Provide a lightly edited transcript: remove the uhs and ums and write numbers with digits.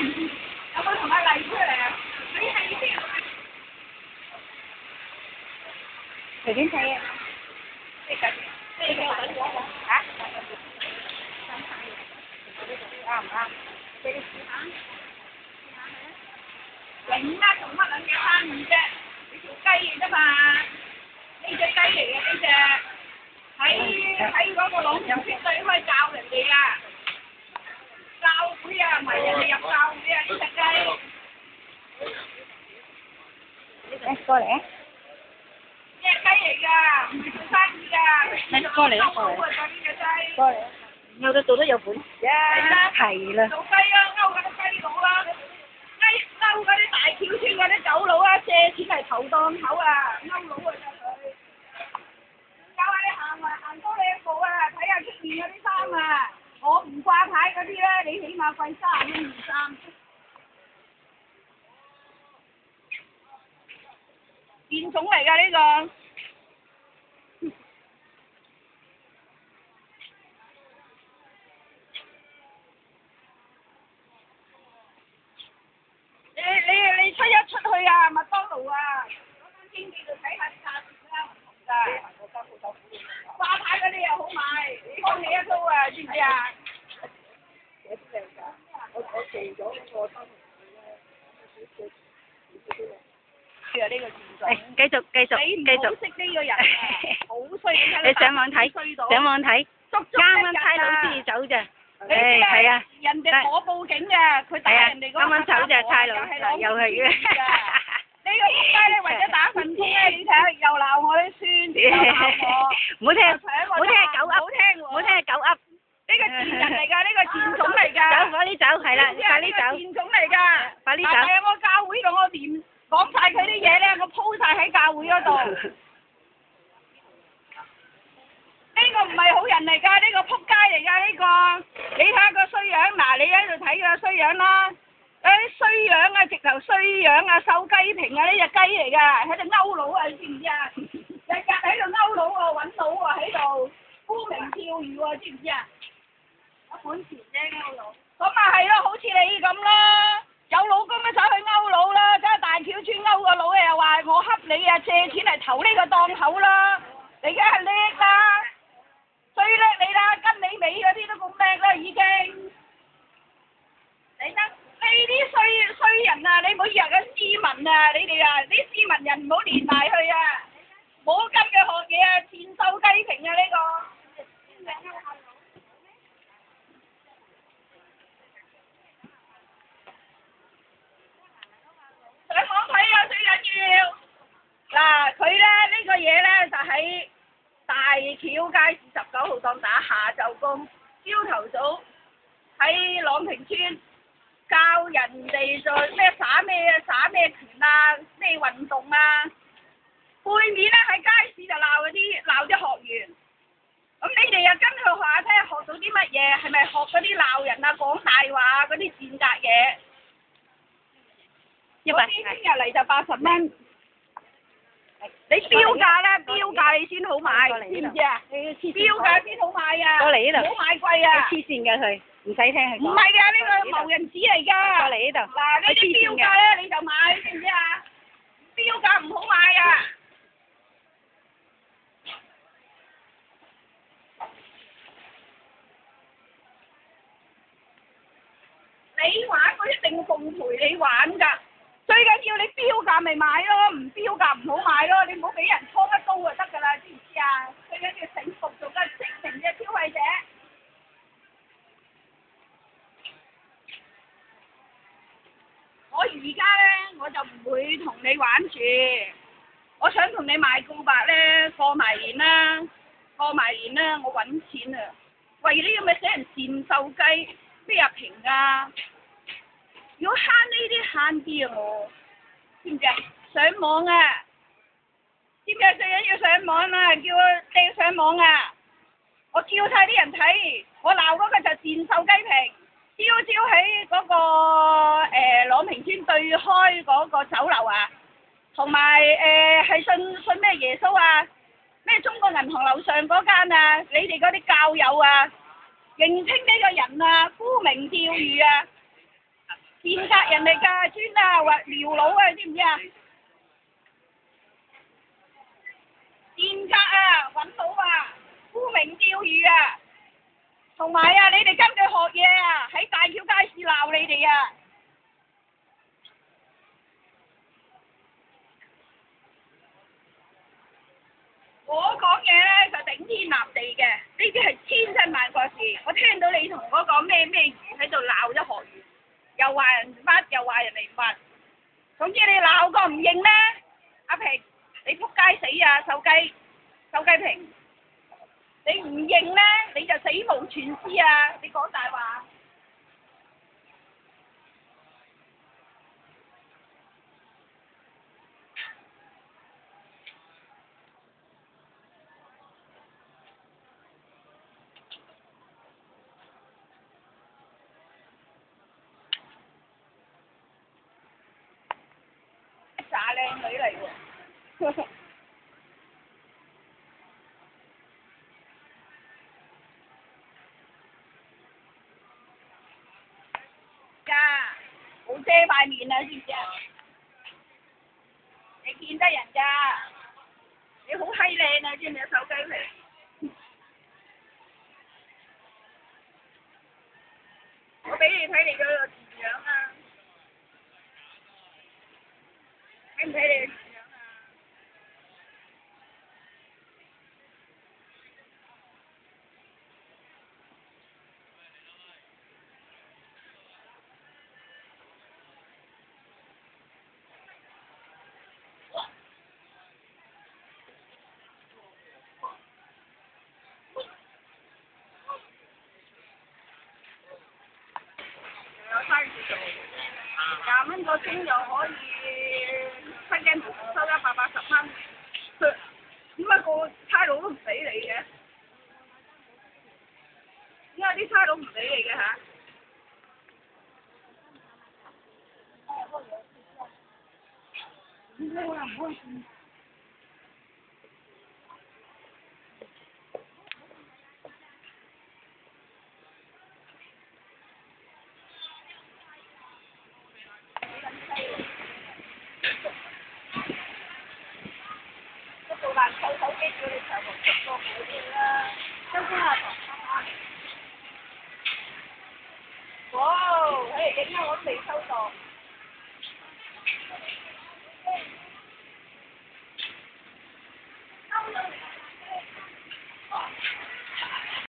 有冇同阿麗出嚟啊？你係邊？隨便睇啊！呢個嚇？啱唔啱？你試下。你而家做乜撚嘢生意啫？你做雞嘅啫嘛？呢隻雞嚟嘅呢隻，喺嗰個朗屏村對開教人哋啊！教會啊，唔係人哋入教會啊！呢隻雞。誒，過嚟啊！呢隻雞嚟㗎，唔係做生意㗎。過嚟啊！過嚟。呢隻雞。過嚟啊！勾得做得有本事啊！係啦。做雞啊，勾嗰啲雞佬啦，勾嗰啲大橋村嗰啲走佬啊，借錢嚟投檔口啊，勾佬啊真係。教下你行多兩步啊，睇下出面嗰啲衫啊，我唔掛牌嗰啲咧，你起碼貴30蚊件衫。變種嚟㗎呢個。你出去啊，麥當勞啊，嗰間經紀度睇下啲價錢啦，唔同㗎。掛牌嗰啲又好買，幫你一鋪啊，知唔知啊？我做咗個單呢個繼續。識呢個人啊，好衰嘅。你上網睇，啱差佬先走咋。係啊。人哋我報警嘅，佢打人哋嗰個啱啱走咋差佬，又係嘅。呢個仆街咧，為咗打份工咧，你睇下又鬧我啲孫，又鬧我。唔好聽狗噏。呢個賤人嚟㗎，呢個賤種嚟㗎。快啲走，係啦，快啲走。賤種嚟㗎。快啲走。係啊，我教會度我連講晒佢啲嘢咧，我鋪晒喺教會嗰度。呢個唔係好人嚟㗎，呢個仆街嚟㗎呢個。你睇下個衰樣，嗱你喺度睇個衰樣啦。嗰啲衰樣啊，直頭衰樣啊，瘦雞平啊，呢隻雞嚟㗎，喺度勾佬啊，你知唔知啊？日日喺度勾佬啊，揾佬啊，喺度沽名釣譽喎，知唔知啊？有本錢啫勾佬。咁咪係咯，好似你咁啦，有老公咪走去勾佬啦，走去大橋村勾個佬又話我恰你啊，借錢嚟投呢個檔口啦，你梗係叻啦，最叻你啦，跟你尾嗰啲都咁叻啦已經。你得。呢啲衰人啊！你唔好以為個斯文啊！你哋啊，啲斯文人唔好連埋去啊！冇跟佢學嘢啊！賤瘦雞平啊！呢個上網睇啊，最緊要嗱佢咧呢個嘢咧就喺大橋街市19號檔打下晝工，朝頭早喺朗屏村。教人哋做咩耍咩拳啊，咩運動啊，背面咧喺街市就鬧啲學員，咁你哋又跟佢學下睇下學到啲乜嘢，係咪學嗰啲鬧人啊、講大話嗰啲賤格嘢？嗰啲聽日嚟就80蚊，你標價啦，標價你先好買，知唔知啊？標價先好買啊！過嚟呢度，唔好買貴啊！黐線嘅佢。唔使聽佢講。唔係㗎，呢個謀人紙嚟㗎。過嚟呢度。嗱，呢啲標價咧你就買，知唔知啊？標價唔好買啊！你玩我一定奉陪你玩㗎。最緊要你標價咪買咯，唔標價唔好買咯。你唔好俾人拖一刀就得㗎啦，知唔知啊？最緊要醒目做個精明嘅消費者。我而家咧我就唔會同你玩住，我想同你賣告白咧，過埋年啦，我揾錢啊！為呢咁嘅死人賤瘦雞，咩入平啊？如果慳呢啲慳啲啊我，知唔知啊？上網啊，知唔知啊？最緊要上網啊，叫我掟上網啊！我叫晒啲人睇，我鬧嗰個就賤瘦雞平。朝喺嗰個朗屏村對開嗰個酒樓啊，同埋係信咩耶穌啊，咩中國銀行樓上嗰間啊，你哋嗰啲教友啊，認清呢個人啊，沽名釣譽啊，賤格人嚟㗎，專啊話撩佬啊，知唔知啊？賤格啊，揾到啊，沽名釣譽啊，同埋啊，你哋跟佢學嘢啊，喺大橋街市鬧你哋啊！我講嘢咧就頂天立地嘅，呢啲係千真萬確事。我聽到你同嗰個咩魚喺度鬧咗學員，又話人乜，又話人哋乜，總之你鬧個唔認咧，阿平你仆街死啊！手雞平，你唔認咧你就死無全屍啊！你講大話。傻靚女嚟喎，家冇遮塊面啊，知唔知啊？你見得人㗎，你好閪靚啊，知唔知手雞皮？我俾你睇你個樣啊，睇唔睇你？有生意做，20蚊個鐘又可以七斤收180蚊，點解個差佬都唔俾你嘅？點解啲差佬唔俾你嘅嚇？一部爛臭手機叫你上網直播好啲啦，收工啦，哇！睇嚟影啊，我都未收到。